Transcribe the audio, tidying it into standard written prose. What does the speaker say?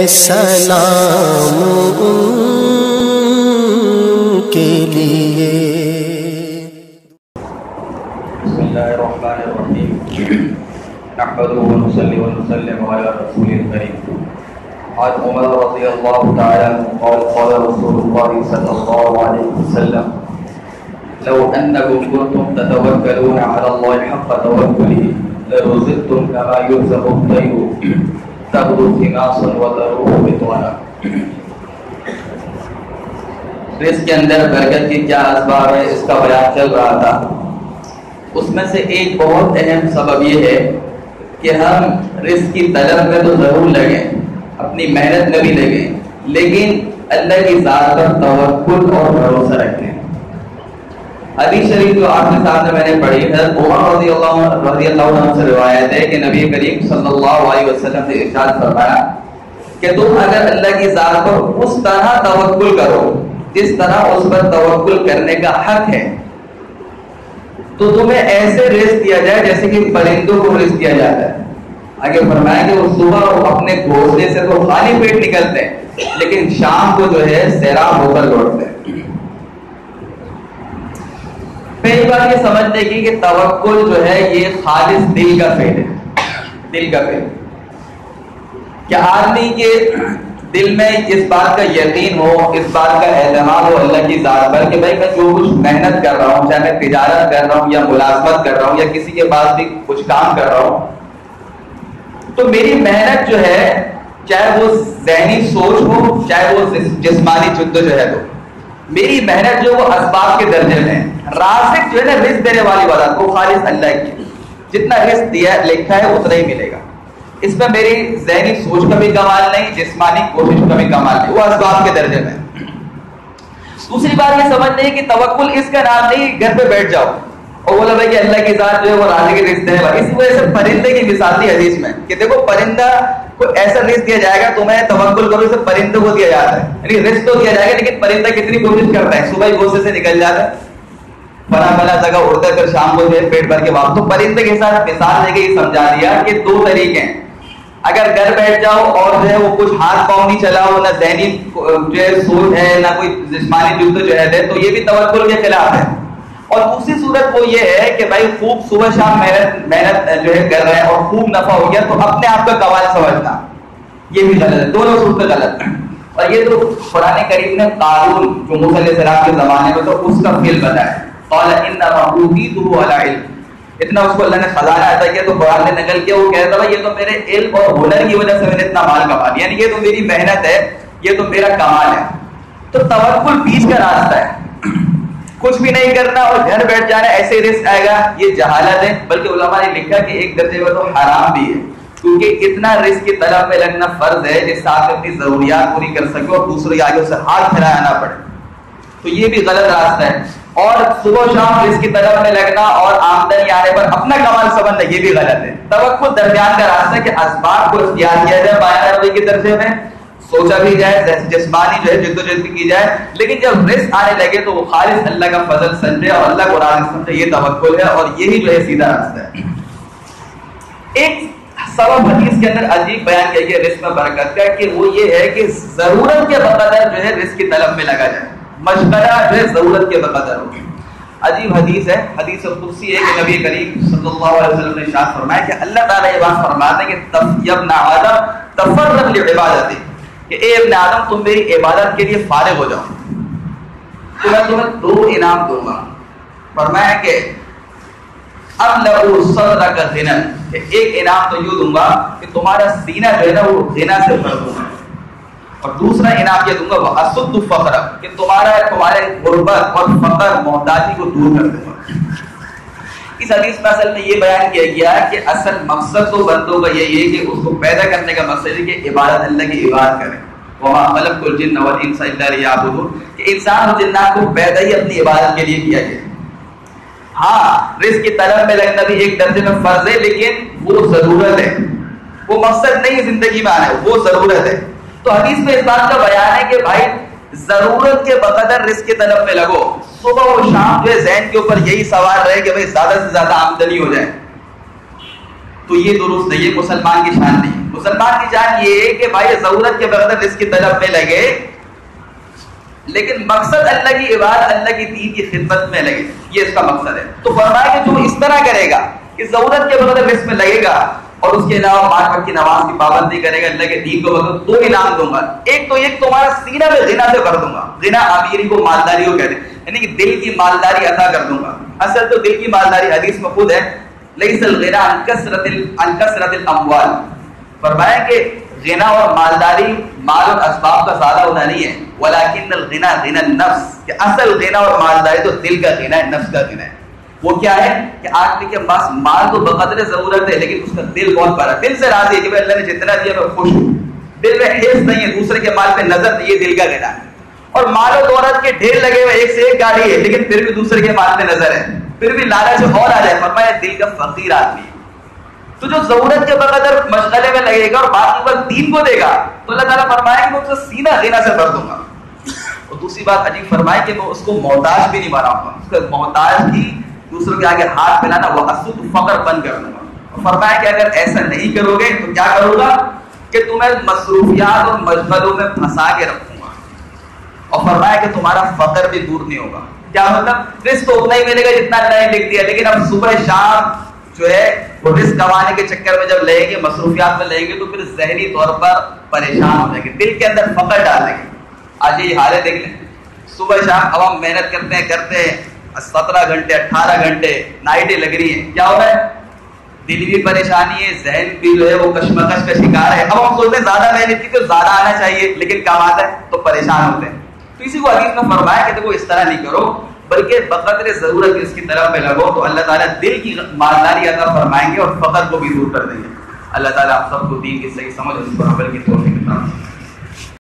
سلام ان کے لیے۔ بسم اللہ الرحمن الرحیم نحمده ونصلي ونسلم على رسول الكريم عن عمر رضی اللہ تعالی عنہ قال قال رسول اللہ صلی اللہ علیہ وسلم لو انکم کنتم تتوکلون علی اللہ حق توکله لرزقتم كما يرزق الطير تغدو خماصا وتروح بطانا۔ رزق کے اندر برکت کے کیا اسباب ہے اس کا بیان چل رہا تھا۔ اس میں سے ایک بہت اہم سبب یہ ہے کہ ہم رزق کی طلب میں تو ضرور لگیں، اپنی محنت میں بھی لگیں، لیکن اللہ کی ذات پر توکل اور بھروسہ رکھیں۔ حدیث شریف جو آپ کے سامنے میں نے پڑھی ہے، عمر رضی اللہ عنہ سے روایت ہے کہ نبی کریم صلی اللہ علیہ وسلم نے ارشاد فرمایا کہ تم اگر اللہ کی ذات پر اس طرح توکل کرو جس طرح اس پر توکل کرنے کا حق ہے، تو تمہیں ایسے رزق دیا جائے جیسے کہ پرندوں کو رزق دیا جاتا ہے۔ آگے فرمایا کہ وہ صبح اپنے گھونسلے سے تو خالی پیٹ نکلتے ہیں، لیکن شام کو جو ہے سیراب ہو کر لوٹتے ہیں۔ پہلی بات یہ سمجھنے کی کہ توکل جو ہے یہ خالص دل کا فعل ہے، دل کا فعل، کہ آدمی کے دل میں اس بات کا یقین ہو، اس بات کا اعتماد ہو اللہ کی ذات پر کہ بھائی میں جو کچھ محنت کر رہا ہوں، چاہے میں تجارت کر رہا ہوں یا ملازمت کر رہا ہوں یا کسی کے پاس بھی کچھ کام کر رہا ہوں، تو میری محنت جو ہے چاہے وہ ذہنی سوچ ہو چاہے وہ جسمانی جدوجہد ہو، میری محنت جو وہ اسباب کے درجے میں ہے۔ رازق جو ہے نا رزق دینے والی بات وہ خالص اللہ کی، جتنا رزق دیا لکھا ہے اتنا ہی ملے گا، اس میں میری ذہنی سوچ کا بھی کمال نہیں، جسمانی کوشش کا بھی کمال نہیں، وہ اسباب کے درجے میں۔ دوسری بات یہ سمجھنے کہ توکل اس کا نام نہیں گھر پہ بیٹھ جاؤ اور بولا بھائی کہ اللہ کی ذات جو ہے وہ رازق کے رزق دینے والی۔ اسی وجہ سے پرندے کی مثال دی حدیث میں کہ دیکھو پرندہ کو ایسا رزق دیا جائے گا، تمہیں توکل کرو اسے پرندوں کو دیا جاتا ہے، یعنی رزق تو دیا جائے گا لیکن پرندہ کتنی کوشش کرتا ہے، صبح ہی گھونسلے سے نکل جاتا ہے، بنا بنا جگہ اڑتا ہے، پھر شام کو جو ہے پیٹ بھر کے واپس۔ تو پرندے کے ساتھ مثال دے کے یہ سمجھا دیا کہ دو طریقے ہیں، اگر گھر بیٹھ جاؤ اور جو ہے وہ کچھ ہاتھ پاؤں نہیں چلاؤ، نہ ذہنی جو ہے سوچ ہے نہ کوئی جسمانی جدوجہد ہے، تو یہ بھی توکل کے خلاف ہے۔ اور دوسری صورت وہ یہ ہے کہ بھائی خوب صبح شام محنت جو ہے کر رہے ہیں اور خوب نفع ہو گیا تو اپنے آپ کا کمال سمجھنا، یہ بھی غلط ہے، دونوں صورتیں غلط ہیں۔ اور یہ تو قرآن کریم نے قارون جو موسیٰ علیہ السلام کے زمانے میں تو اس کا فعل بتایا، قال انما اوتیتہ علی علم، اتنا اس کو اللہ نے خزانہ عطا کیا تو قرآن نے نقل کیا، وہ کہتا تھا یہ تو میرے علم اور ہنر کی وجہ سے میں نے اتنا مال کما لیا، یعنی یہ تو میری محنت ہے، یہ تو میرا کمال ہے۔ تو توکل بیچ کا راستہ ہے، کچھ بھی نہیں کرنا اور گھر بیٹھ جانا ایسے رزق آئے گا، یہ جہالت ہے۔ بلکہ علماء نے لکھا کہ ایک درجے میں تو حرام بھی ہے، کیونکہ اتنا رزق کی طلب میں لگنا فرض ہے جس سے آپ اپنی ضروریات پوری کر سکو اور دوسرے آگے اسے ہاتھ پھیلانا نہ پڑے، تو یہ بھی غلط راستہ ہے۔ اور صبح شام رزق کی طلب میں لگنا اور آمدنی آنے پر اپنا کمال سمجھنا یہ بھی غلط ہے۔ توکل درمیان کا راستہ ہے کہ اسباب کو اختیار کیا جائے بایا روی کے درجے میں، سوچا بھی جائے، جسمانی جو ہے جدوجہد کی جائے، لیکن جب رزق آنے لگے تو وہ خالص اللہ کا فضل سمجھے اور اللہ کو راضی سمجھے، یہ توکل ہے اور یہی جو ہے سیدھا راستہ ہے۔ ایک سبب حدیث کے اندر عجیب بیان کیا گیا رزق میں برکت کا کہ وہ یہ ہے کہ ضرورت کے بقدر جو ہے رزق کی طلب میں لگا جائے، مشغلہ جو ہے ضرورت کے بقدر ہو۔ عجیب حدیث ہے، حدیث قدسی ہے کہ نبی کریم صلی اللہ علیہ وسلم نے ارشاد فرمایا کہ اللہ تعالیٰ یہ بات فرماتے ہیں کہ یا ابن آدم تفرغ لعبادتی، کہ اے ابن آدم تم میری عبادت کے لیے فارغ ہو جاؤ تو میں تمہیں دو انعام دوں گا۔ فرمایا کہ ابلغ صدرک غنى، کہ ایک انعام تو یوں دوں گا کہ تمہارا سینہ جو ہے نا وہ غنا سے بھر دوں گا، اور دوسرا انعام یہ دوں گا واسد فقرک، کہ تمہارے غربت اور فقر محتاجی کو دور کر دوں گا۔ اس حدیث میں اصل میں یہ بیان کیا گیا کہ اصل مقصد تو بندوں کا یہی ہے کہ اس کو پیدا کرنے کا مقصد ہے کہ عبادت اللہ کی عبادت کریں، وما خلقت الجن والانس الا ليعبدون، کہ انسان اور جنات کو پیدا ہی اپنی عبادت کے لیے کیا گیا۔ ہاں رزق کی طلب میں لگنا بھی ایک درجے میں فرض ہے، لیکن وہ ضرورت ہے، وہ مقصد نہیں زندگی میں آنا ہے، وہ ضرورت ہے۔ تو حدیث میں اس بات کا بیان ہے کہ بھائی ضرورت کے بقدر رزق کی طلب میں لگو، صبح و شام جو ہے ذہن کے اوپر یہی سوال رہے کہ بھائی زیادہ سے زیادہ آمدنی ہو جائے، تو یہ درست نہیں، یہ مسلمان کی شان نہیں۔ مسلمان کی جان یہ ہے کہ بھائی ضرورت کے بغیر رزق کی طلب میں لگے، لیکن مقصد اللہ کی عبادت، اللہ کی دین کی خدمت میں لگے، یہ اس کا مقصد ہے۔ تو فرمایا کہ جو اس طرح کرے گا کہ ضرورت کے بغیر رزق میں لگے گا اور اس کے علاوہ 5 وقت کی نماز کی پابندی کرے گا، اللہ کے دین کو بغیر، 2 انعام دوں گا۔ ایک تو یہ تمہارا سینہ میں غنا سے بھر دوں گا، غنا امیری کو مالداری کو کہتے ہیں، یعنی کہ دل کی مالداری عطا کر دوں گا۔ اصل تو دل کی مالداری حدیث میں خود ہے، لیس الغنى عن کثرت الاموال، فرمایا کہ غنا اور مالداری مال اور اسباب کا زیادہ ہونا نہیں ہے، ولکن الغنى غنى النفس، کہ اصل غنا اور مالداری تو دل کا غنا ہے، نفس کا غنا ہے۔ وہ کیا ہے کہ آدمی کے پاس مال تو بقدر ضرورت ہے، لیکن اس کا دل بہت بڑا، دل سے راضی ہے کہ اللہ نے جتنا دیا میں خوش ہوں، دل میں حرص نہیں ہے، دوسرے کے مال پہ نظر نہیں، یہ دل کا غنا ہے۔ اور مال و دولت کے ڈھیر لگے ہوئے، ایک سے ایک گاڑی ہے، لیکن پھر بھی دوسرے کے مال پہ نظر ہے، پھر بھی لالچ اور آ جائے، فرمایا دل کا فقیر آدمی ہے۔ تو جو ضرورت کے بغیر مشغلے میں لگے گا اور باقی وقت دین کو دے گا، تو اللہ تعالیٰ فرمایا کہ میں اس کا سینہ غنا سے بھر دوں گا۔ اور دوسری بات عجیب فرمایا کہ میں اس کو محتاج بھی نہیں بناؤں گا، اس کا محتاج ہی دوسروں کے آگے ہاتھ پھیلانا، وہ اسد فقر بند کر دوں گا۔ اور فرمایا کہ اگر ایسا نہیں کرو گے تو کیا کروں گا کہ تمہیں مصروفیات اور مشغلوں میں پھنسا کے رکھوں گا، اور فرمایا کہ تمہارا فقر بھی دور نہیں ہوگا۔ کیا مطلب؟ رزق تو اتنا ہی ملے گا جتنا اللہ نے لکھ دیا، لیکن اب صبح شام جو ہے وہ رزق کمانے کے چکر میں جب لیں گے، مصروفیات میں لیں گے، تو پھر ذہنی طور پر پریشان ہو جائیں گے، دل کے اندر فقر ڈال دیں گے۔ آج یہ حالت دیکھ لیں، صبح شام اب ہم محنت کرتے ہیں 17 گھنٹے 18 گھنٹے نائٹیں لگ رہی ہیں، کیا ہو رہا ہے؟ دل بھی پریشانی ہے، ذہن بھی جو ہے وہ کشمکش کا شکار ہے۔ اب ہم سوچتے ہیں زیادہ محنت کی تو زیادہ آنا چاہیے، لیکن کم آتا ہے تو پریشان ہوتے ہیں۔ تو اسی کو حدیث میں فرمایا کہ دیکھو اس طرح نہیں کرو، بلکہ بقدر ضرورت اس کی طرف میں لگو، تو اللہ تعالیٰ دل کی مالداری عطا فرمائیں گے اور فقر کو بھی دور کر دیں گے۔ اللہ تعالیٰ آپ سب کو دین کی صحیح سمجھ اور اس پر عمل کی توفیق عطا فرمائے۔